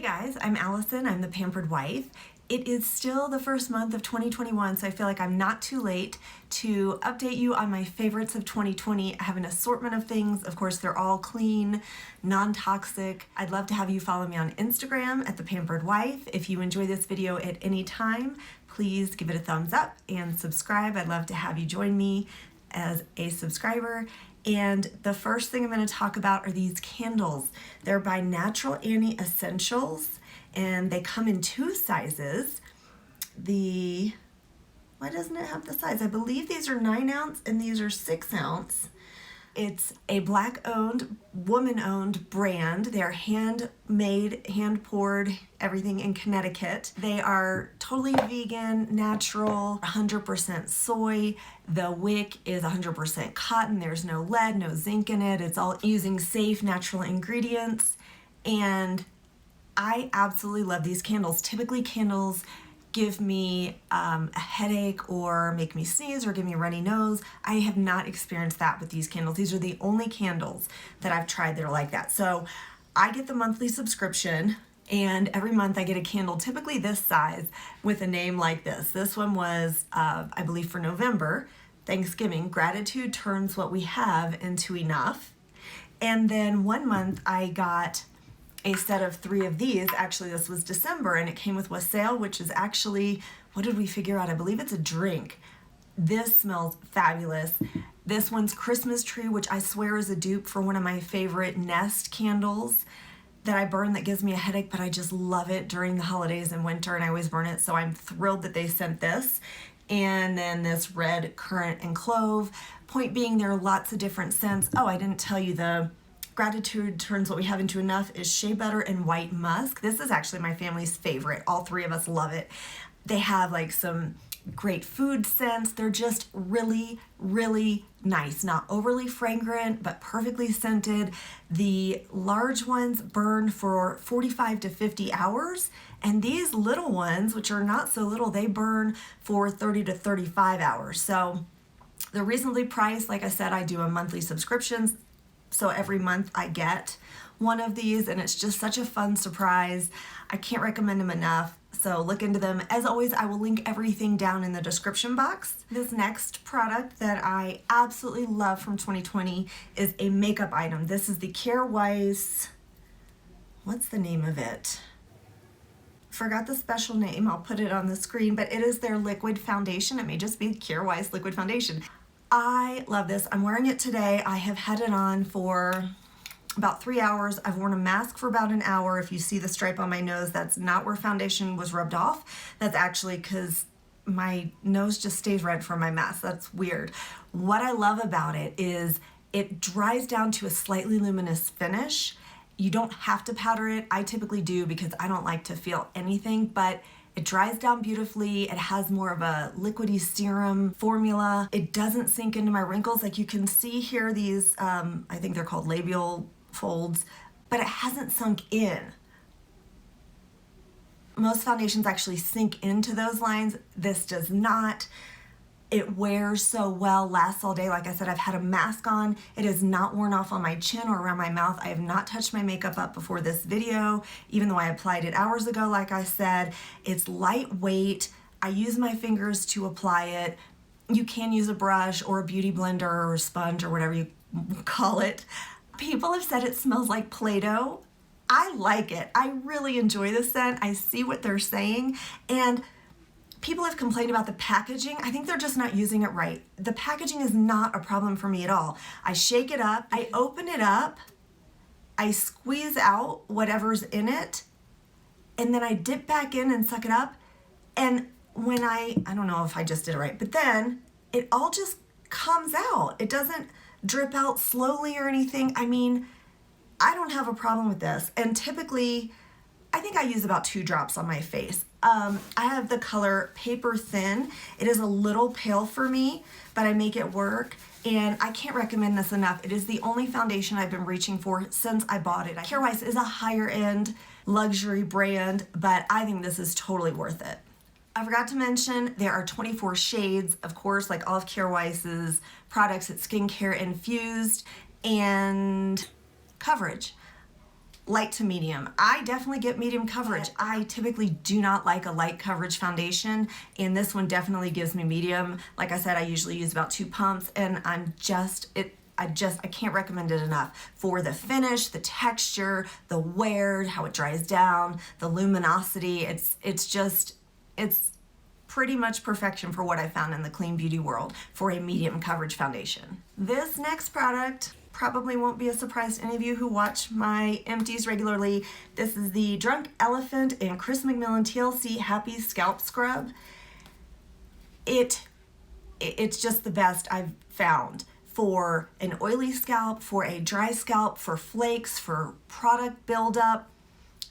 Hey guys, I'm Allison. I'm the Pampered Wife. It is still the first month of 2021, so I feel like I'm not too late to update you on my favorites of 2020. I have an assortment of things. Of course, they're all clean, non-toxic. I'd love to have you follow me on Instagram at the Pampered Wife. If you enjoy this video at any time, please give it a thumbs up and subscribe. I'd love to have you join me as a subscriber. And the first thing I'm going to talk about are these candles. They're by Natural Annie Essentials, and they come in two sizes. Why doesn't it have the size? I believe these are 9 ounce and these are 6 ounce. It's a Black-owned, woman-owned brand. They're handmade, hand-poured, everything in Connecticut. They are totally vegan, natural, 100% soy. The wick is 100% cotton. There's no lead, no zinc in it. It's all using safe, natural ingredients. And I absolutely love these candles. Typically, candles give me a headache or make me sneeze or give me a runny nose. I have not experienced that with these candles. These are the only candles that I've tried that are like that. So I get the monthly subscription, and every month I get a candle, typically this size, with a name like this. This one was, I believe, for November, Thanksgiving. Gratitude turns what we have into enough. And then one month I got a set of 3 of these. Actually, this was December, and it came with wassail, which is actually, what did we figure out? I believe it's a drink. This smells fabulous. This one's Christmas Tree, which I swear is a dupe for one of my favorite Nest candles that I burn that gives me a headache, but I just love it during the holidays and winter, and I always burn it, so I'm thrilled that they sent this. And then this red currant and clove. Point being, there are lots of different scents. Oh, I didn't tell you, the Gratitude turns what we have into enough is shea butter and white musk. This is actually my family's favorite. All 3 of us love it. They have like some great food scents. They're just really, really nice. Not overly fragrant, but perfectly scented. The large ones burn for 45 to 50 hours. And these little ones, which are not so little, they burn for 30 to 35 hours. So they're reasonably priced. Like I said, I do a monthly subscription. So every month I get one of these, and it's just such a fun surprise. I can't recommend them enough, so look into them. As always, I will link everything down in the description box. This next product that I absolutely love from 2020 is a makeup item. This is the Kjaer Weis, what's the name of it? Forgot the special name, I'll put it on the screen, but it is their liquid foundation. It may just be Kjaer Weis liquid foundation. I love this. I'm wearing it today. I have had it on for about 3 hours. I've worn a mask for about an hour. If you see the stripe on my nose, that's not where foundation was rubbed off. That's actually because my nose just stays red from my mask. That's weird. What I love about it is it dries down to a slightly luminous finish. You don't have to powder it. I typically do because I don't like to feel anything, but it dries down beautifully. It has more of a liquidy serum formula. It doesn't sink into my wrinkles. Like you can see here, these, I think they're called labial folds, but it hasn't sunk in. Most foundations actually sink into those lines. This does not. It wears so well, lasts all day. Like I said, I've had a mask on. It has not worn off on my chin or around my mouth. I have not touched my makeup up before this video, even though I applied it hours ago, like I said. It's lightweight. I use my fingers to apply it. You can use a brush or a beauty blender or a sponge or whatever you call it. People have said it smells like Play-Doh. I like it. I really enjoy the scent. I see what they're saying, and people have complained about the packaging. I think they're just not using it right. The packaging is not a problem for me at all. I shake it up, I open it up, I squeeze out whatever's in it, and then I dip back in and suck it up. And when I don't know if I just did it right, but then it all just comes out. It doesn't drip out slowly or anything. I mean, I don't have a problem with this. And typically, I think I use about 2 drops on my face. I have the color Paper Thin. It is a little pale for me, but I make it work, and I can't recommend this enough. It is the only foundation I've been reaching for since I bought it. Kjaer Weis is a higher end luxury brand, but I think this is totally worth it. I forgot to mention there are 24 shades, of course, like all of Kjaer Weis's products. It's skincare infused and coverage. light to medium. I definitely get medium coverage. I typically do not like a light coverage foundation, and this one definitely gives me medium. Like I said, I usually use about 2 pumps, and I can't recommend it enough for the finish, the texture, the wear, how it dries down, the luminosity. It's pretty much perfection for what I found in the clean beauty world for a medium coverage foundation. This next product probably won't be a surprise to any of you who watch my empties regularly. This is the Drunk Elephant and Chris Mcmillan TLC Happy Scalp Scrub. It's just the best I've found for an oily scalp, for a dry scalp, for flakes, for product buildup,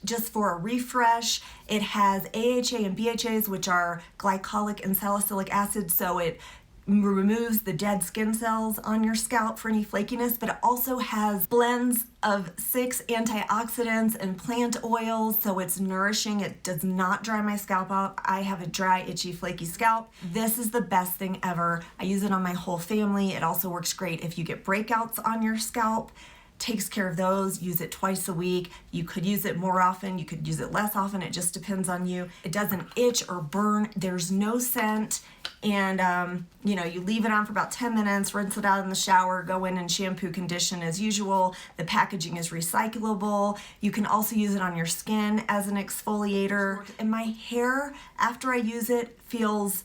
just for a refresh. It has AHA and BHAs, which are glycolic and salicylic acid, so it removes the dead skin cells on your scalp for any flakiness, but it also has blends of 6 antioxidants and plant oils, so it's nourishing. It does not dry my scalp out. I have a dry, itchy, flaky scalp. This is the best thing ever. I use it on my whole family. It also works great if you get breakouts on your scalp. Takes care of those. Use it twice a week. You could use it more often, you could use it less often. It just depends on you. It doesn't itch or burn. There's no scent. And you leave it on for about 10 minutes, rinse it out in the shower, go in and shampoo, condition as usual. The packaging is recyclable. You can also use it on your skin as an exfoliator. And my hair, after I use it, feels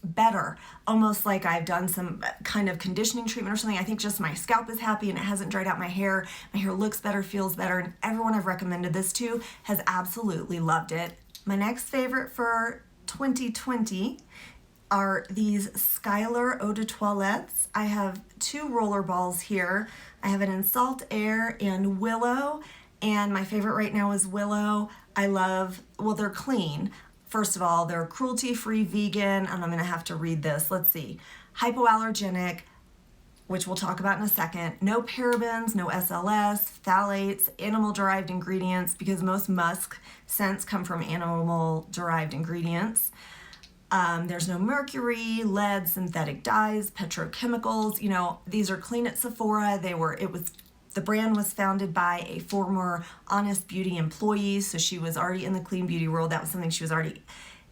better, almost like I've done some kind of conditioning treatment or something. I think just my scalp is happy and it hasn't dried out my hair. My hair looks better, feels better, and everyone I've recommended this to has absolutely loved it. My next favorite for 2020 are these Skylar Eau De Toilettes. I have 2 roller balls here. I have it in Salt Air and Willow, and my favorite right now is Willow. They're clean. First of all, they're cruelty-free, vegan, and I'm gonna have to read this. Let's see. Hypoallergenic, which we'll talk about in a second. No parabens, no SLS, phthalates, animal-derived ingredients, because most musk scents come from animal-derived ingredients. There's no mercury, lead, synthetic dyes, petrochemicals. These are clean at Sephora. The brand was founded by a former Honest Beauty employee, so she was already in the clean beauty world. That was something she was already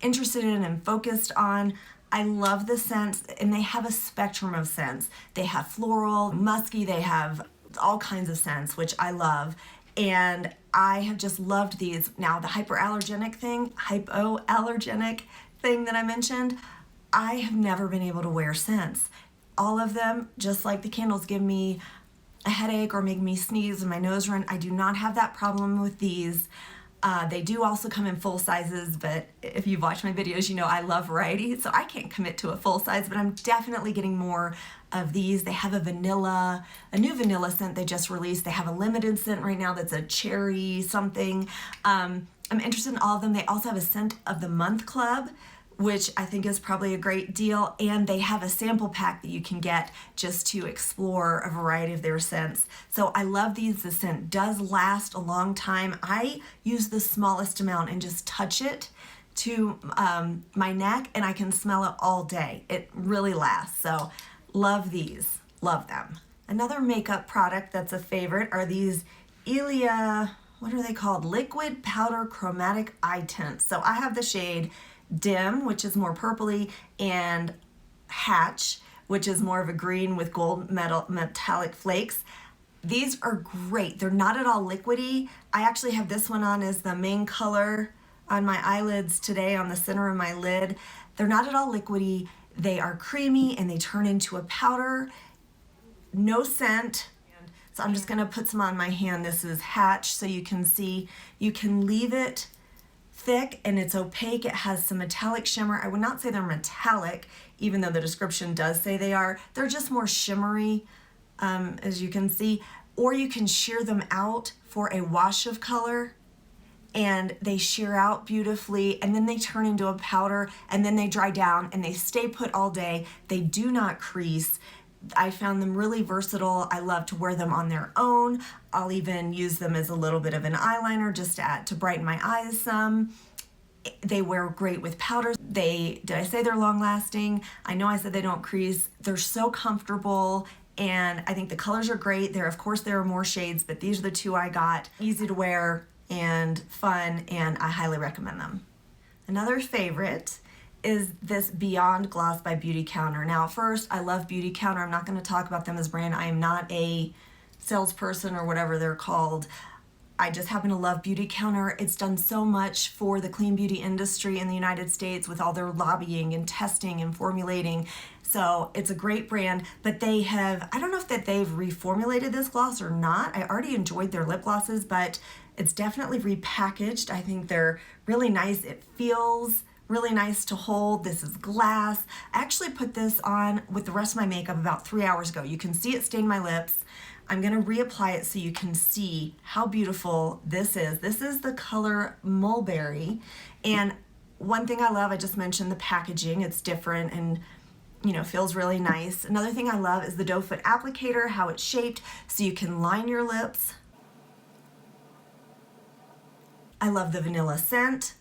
interested in and focused on. I love the scents, and they have a spectrum of scents. They have floral, musky, they have all kinds of scents, which I love. And I have just loved these. Now, the hypoallergenic thing that I mentioned, I have never been able to wear since. All of them, just like the candles, give me a headache or make me sneeze and my nose run. I do not have that problem with these. They do also come in full sizes, but if you've watched my videos, you know I love variety, so I can't commit to a full size, but I'm definitely getting more of these. They have a new vanilla scent they just released. They have a limited scent right now that's a cherry something. I'm interested in all of them. They also have a scent of the month club, which I think is probably a great deal. And they have a sample pack that you can get just to explore a variety of their scents. So I love these. The scent does last a long time. I use the smallest amount and just touch it to my neck, and I can smell it all day. It really lasts. So love these, love them. Another makeup product that's a favorite are these Ilia, what are they called? Liquid Powder Chromatic Eye Tints. So I have the shade Dim, which is more purpley, and Hatch, which is more of a green with gold metallic flakes. These are great. They're not at all liquidy. I actually have this one on as the main color on my eyelids today, on the center of my lid. They're not at all liquidy. They are creamy and they turn into a powder. No scent. So I'm just gonna put some on my hand. This is Hatch, so you can see. You can leave it thick and it's opaque. It has some metallic shimmer. I would not say they're metallic, even though the description does say they are. They're just more shimmery, as you can see. Or you can shear them out for a wash of color, and they shear out beautifully, and then they turn into a powder, and then they dry down and they stay put all day. They do not crease. I found them really versatile. I love to wear them on their own. I'll even use them as a little bit of an eyeliner just to brighten my eyes some. They wear great with powders. Did I say they're long lasting? I know I said they don't crease. They're so comfortable, and I think the colors are great. Of course, there are more shades, but these are the two I got. Easy to wear and fun, and I highly recommend them. Another favorite is this Beyond Gloss by Beauty Counter. Now, first, I love Beauty Counter. I'm not going to talk about them as a brand. I am not a salesperson or whatever they're called. I just happen to love Beauty Counter. It's done so much for the clean beauty industry in the United States with all their lobbying and testing and formulating. So it's a great brand, but they have, I don't know if that they've reformulated this gloss or not. I already enjoyed their lip glosses, but it's definitely repackaged. I think they're really nice. It feels really nice to hold. This is glass. I actually put this on with the rest of my makeup about 3 hours ago. You can see it stain my lips. I'm gonna reapply it so you can see how beautiful this is. This is the color Mulberry. And one thing I love, I just mentioned the packaging. It's different and feels really nice. Another thing I love is the doe foot applicator, how it's shaped so you can line your lips. I love the vanilla scent.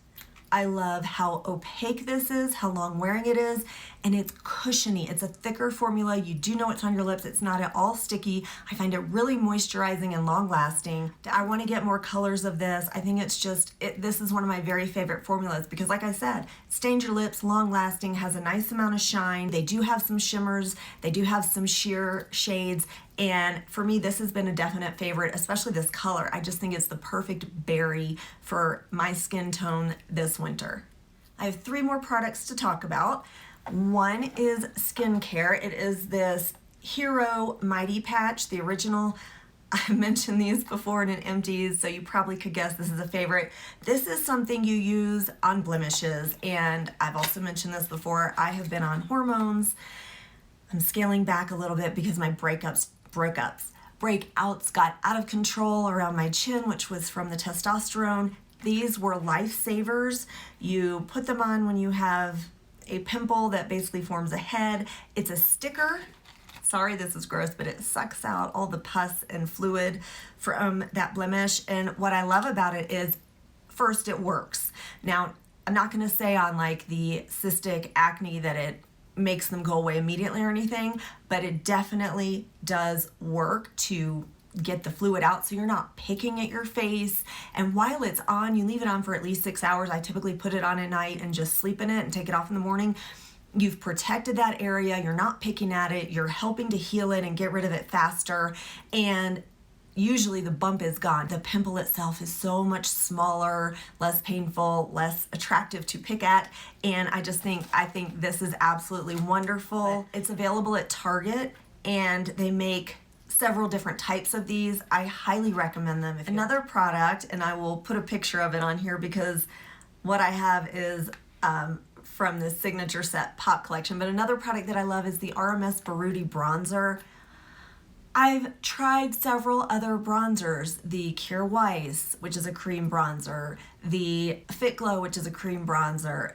I love how opaque this is, how long wearing it is, and it's cushiony. It's a thicker formula. You do know it's on your lips. It's not at all sticky. I find it really moisturizing and long lasting. I want to get more colors of this. I think it's just, this is one of my very favorite formulas because like I said, stains your lips, long lasting, has a nice amount of shine. They do have some shimmers. They do have some sheer shades. And for me, this has been a definite favorite, especially this color. I just think it's the perfect berry for my skin tone this winter. I have 3 more products to talk about. One is skincare. It is this Hero Mighty Patch, the original. I mentioned these before in an empties, so you probably could guess this is a favorite. This is something you use on blemishes, and I've also mentioned this before. I have been on hormones. I'm scaling back a little bit because my breakouts got out of control around my chin, which was from the testosterone. These were lifesavers. You put them on when you have a pimple that basically forms a head. It's a sticker. Sorry, this is gross, but it sucks out all the pus and fluid from that blemish. And what I love about it is, first, it works. Now, I'm not gonna say on like the cystic acne that it makes them go away immediately or anything, but it definitely does work to get the fluid out so you're not picking at your face. And while it's on, you leave it on for at least 6 hours. I typically put it on at night and just sleep in it and take it off in the morning. You've protected that area, you're not picking at it, you're helping to heal it and get rid of it faster, and usually the bump is gone. The pimple itself is so much smaller, less painful, less attractive to pick at, and I think this is absolutely wonderful. It's available at Target, and they make several different types of these. I highly recommend them. Another product, and I will put a picture of it on here because what I have is from the Signature Set Pop Collection, but another product that I love is the RMS Baruti Bronzer. I've tried several other bronzers, the Kir Weiss, which is a cream bronzer, the Fit Glow, which is a cream bronzer.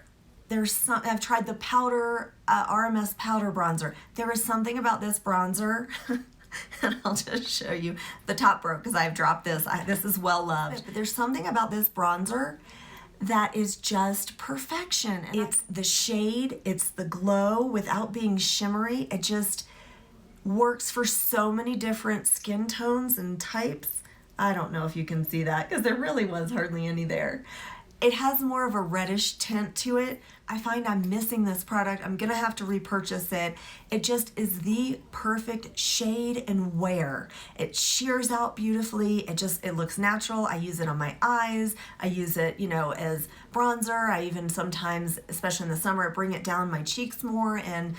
I've tried the powder, RMS powder bronzer. There is something about this bronzer, and I'll just show you. The top broke because I've dropped this. This is well loved. But there's something about this bronzer that is just perfection. And it's the shade, it's the glow without being shimmery. It just works for so many different skin tones and types. I don't know if you can see that because there really was hardly any there. It has more of a reddish tint to it. I find I'm missing this product. I'm gonna have to repurchase it. It just is the perfect shade and wear. It shears out beautifully. It looks natural. I use it on my eyes. I use it, as bronzer. I even sometimes, especially in the summer, bring it down my cheeks more and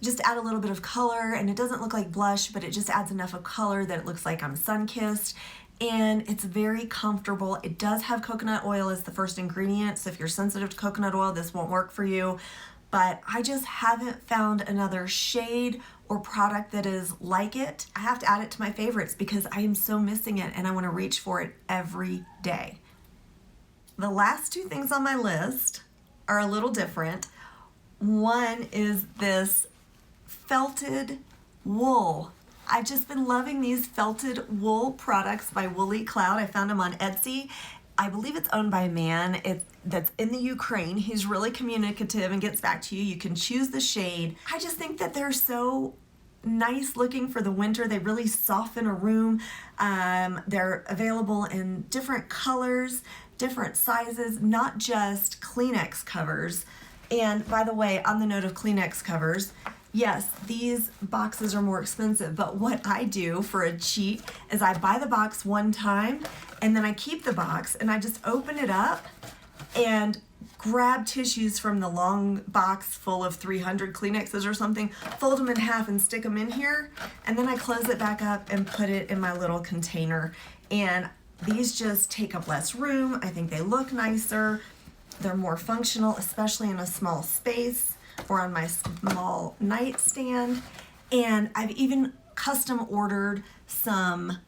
just add a little bit of color, and it doesn't look like blush, but it just adds enough of color that it looks like I'm sun-kissed, and it's very comfortable. It does have coconut oil as the first ingredient, so if you're sensitive to coconut oil, this won't work for you, but I just haven't found another shade or product that is like it. I have to add it to my favorites because I am so missing it, and I want to reach for it every day. The last 2 things on my list are a little different. One is this felted wool. I've just been loving these felted wool products by Woolly Cloud. I found them on Etsy. I believe it's owned by a man that's in the Ukraine. He's really communicative and gets back to you. You can choose the shade. I just think that they're so nice looking for the winter. They really soften a room. They're available in different colors, different sizes, not just Kleenex covers. And by the way, on the note of Kleenex covers, yes, these boxes are more expensive, but what I do for a cheat is I buy the box one time and then I keep the box and I just open it up and grab tissues from the long box full of 300 Kleenexes or something, fold them in half and stick them in here, and then I close it back up and put it in my little container. And these just take up less room. I think they look nicer. They're more functional, especially in a small space or on my small nightstand. And I've even custom ordered some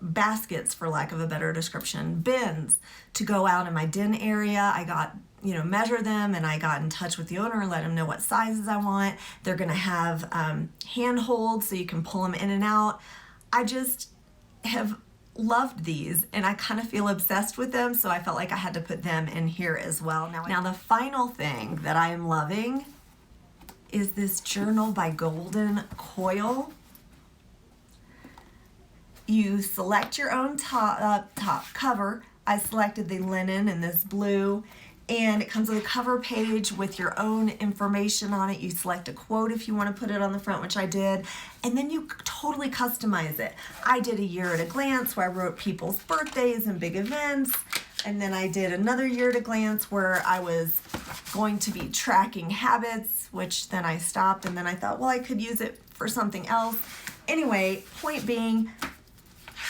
baskets, for lack of a better description, bins to go out in my den area. I got, measure them, and I got in touch with the owner and let him know what sizes I want. They're gonna have handholds so you can pull them in and out. I just have loved these and I kind of feel obsessed with them, so I felt like I had to put them in here as well. Now the final thing that I am loving is this journal by Golden Coil. You select your own top cover. I selected the linen in this blue, and it comes with a cover page with your own information on it. You select a quote if you want to put it on the front, which I did, and then you totally customize it. I did a year at a glance where I wrote people's birthdays and big events, and then I did another year at a glance where I was going to be tracking habits, which then I stopped, and then I thought, well, I could use it for something else. Anyway, point being,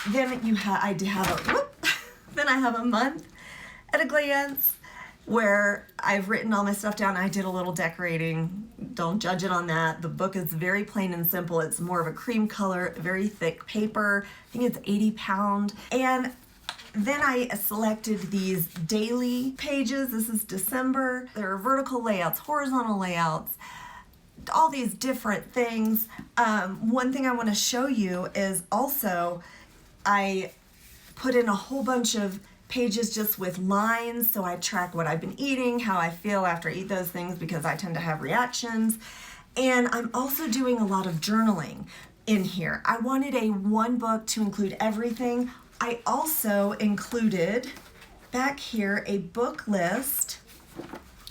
then then I have a month at a glance where I've written all my stuff down. I did a little decorating. Don't judge it on that. The book is very plain and simple. It's more of a cream color, very thick paper. I think it's 80 pound. And then I selected these daily pages. This is December. There are vertical layouts, horizontal layouts, all these different things. One thing I want to show you is also I put in a whole bunch of pages just with lines, so I track what I've been eating, how I feel after I eat those things, because I tend to have reactions. And I'm also doing a lot of journaling in here. I wanted a one book to include everything. I also included back here a book list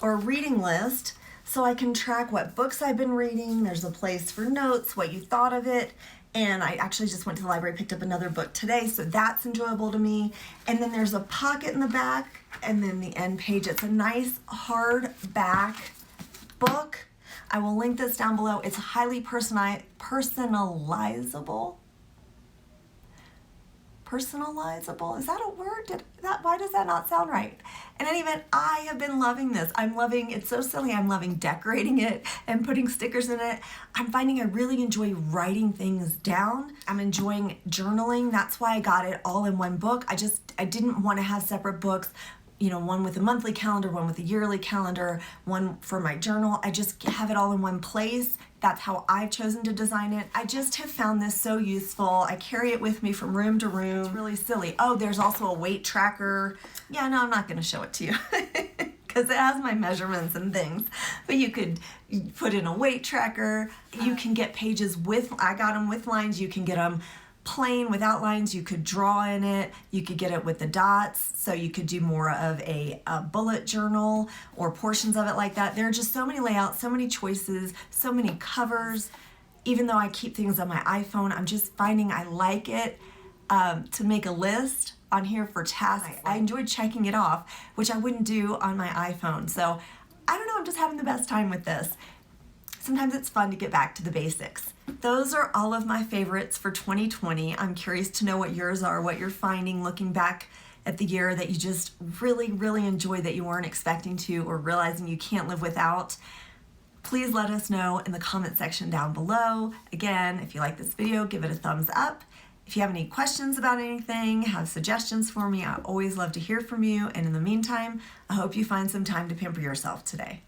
or reading list, so I can track what books I've been reading. There's a place for notes, what you thought of it. And I actually just went to the library, picked up another book today, so that's enjoyable to me. And then there's a pocket in the back, and then the end page. It's a nice hardback book. I will link this down below. It's highly personalizable. Personalizable, is that a word? Why does that not sound right? In any event, I have been loving this. I'm loving, it's so silly, I'm loving decorating it and putting stickers in it. I'm finding I really enjoy writing things down. I'm enjoying journaling. That's why I got it all in one book. I didn't want to have separate books, one with a monthly calendar, one with a yearly calendar, one for my journal. I just have it all in one place. That's how I've chosen to design it. I just have found this so useful. I carry it with me from room to room. It's really silly. Oh, there's also a weight tracker. Yeah, no, I'm not gonna show it to you because it has my measurements and things. But you could put in a weight tracker. You can get pages I got them with lines. You can get them plain without lines. You could draw in it. You could get it with the dots, so you could do more of a bullet journal or portions of it like that. There are just so many layouts, so many choices, so many covers. Even though I keep things on my iPhone, I'm just finding I like it to make a list on here for tasks. I enjoyed checking it off, which I wouldn't do on my iPhone. So I don't know, I'm just having the best time with this. Sometimes it's fun to get back to the basics. Those are all of my favorites for 2020. I'm curious to know what yours are, what you're finding looking back at the year that you just really, really enjoyed that you weren't expecting to, or realizing you can't live without. Please let us know in the comment section down below. Again, if you like this video, give it a thumbs up. If you have any questions about anything, have suggestions for me, I always love to hear from you. And in the meantime, I hope you find some time to pamper yourself today.